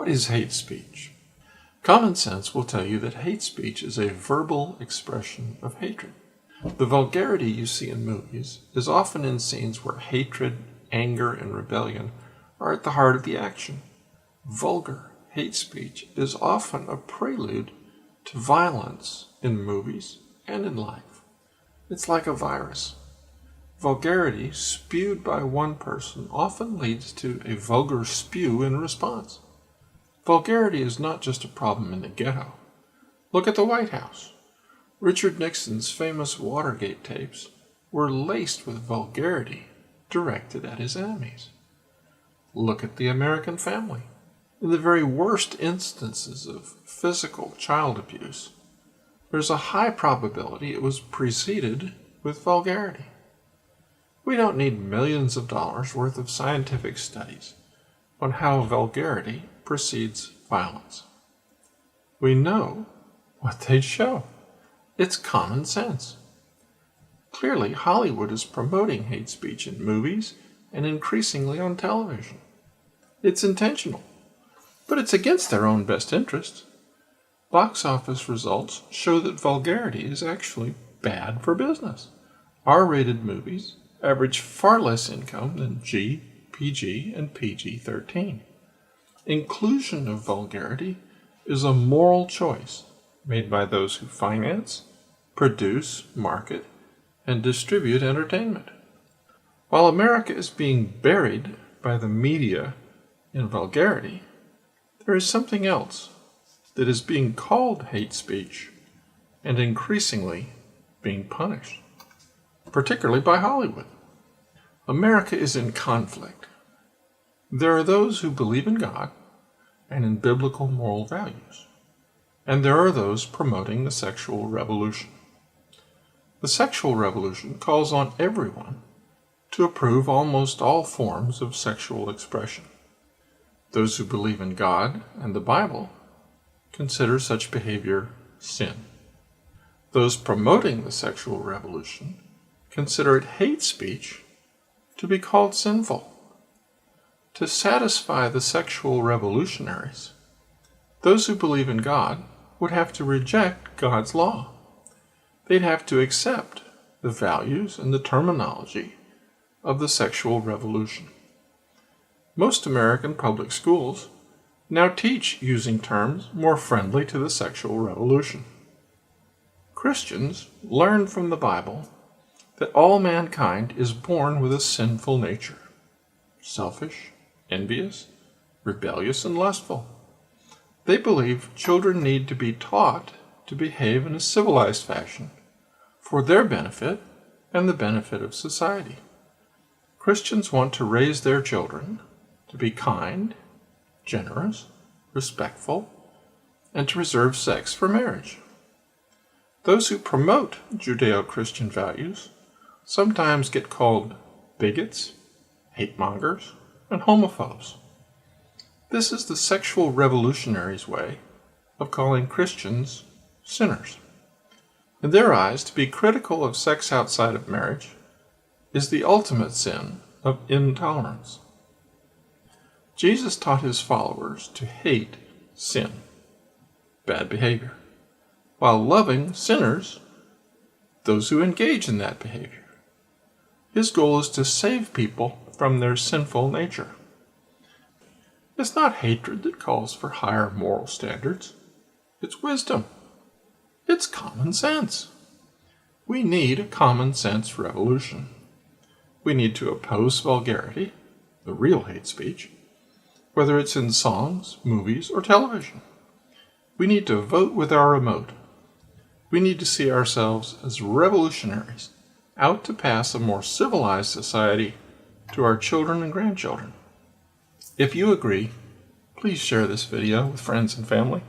What is hate speech? Common sense will tell you that hate speech is a verbal expression of hatred. The vulgarity you see in movies is often in scenes where hatred, anger, and rebellion are at the heart of the action. Vulgar hate speech is often a prelude to violence in movies and in life. It's like a virus. Vulgarity spewed by one person often leads to a vulgar spew in response. Vulgarity is not just a problem in the ghetto. Look at the White House. Richard Nixon's famous Watergate tapes were laced with vulgarity directed at his enemies. Look at the American family. In the very worst instances of physical child abuse, there's a high probability it was preceded with vulgarity. We don't need millions of dollars worth of scientific studies on how vulgarity precedes violence. We know what they'd show. It's common sense. Clearly, Hollywood is promoting hate speech in movies and increasingly on television. It's intentional, but it's against their own best interests. Box office results show that vulgarity is actually bad for business. R-rated movies average far less income than G, PG, and PG-13. Inclusion of vulgarity is a moral choice made by those who finance, produce, market, and distribute entertainment. While America is being buried by the media in vulgarity, there is something else that is being called hate speech and increasingly being punished, particularly by Hollywood. America is in conflict. There are those who believe in God and in biblical moral values, and there are those promoting the sexual revolution. The sexual revolution calls on everyone to approve almost all forms of sexual expression. Those who believe in God and the Bible consider such behavior sin. Those promoting the sexual revolution consider it hate speech to be called sinful. To satisfy the sexual revolutionaries, those who believe in God would have to reject God's law. They'd have to accept the values and the terminology of the sexual revolution. Most American public schools now teach using terms more friendly to the sexual revolution. Christians learn from the Bible that all mankind is born with a sinful nature, selfish, envious, rebellious, and lustful. They believe children need to be taught to behave in a civilized fashion for their benefit and the benefit of society. Christians want to raise their children to be kind, generous, respectful, and to reserve sex for marriage. Those who promote Judeo-Christian values sometimes get called bigots, hate-mongers, and homophobes. This is the sexual revolutionaries' way of calling Christians sinners. In their eyes, to be critical of sex outside of marriage is the ultimate sin of intolerance. Jesus taught his followers to hate sin, bad behavior, while loving sinners, those who engage in that behavior. His goal is to save people from their sinful nature. It's not hatred that calls for higher moral standards. It's wisdom. It's common sense. We need a common sense revolution. We need to oppose vulgarity, the real hate speech, whether it's in songs, movies, or television. We need to vote with our remote. We need to see ourselves as revolutionaries out to pass a more civilized society to our children and grandchildren. If you agree, please share this video with friends and family.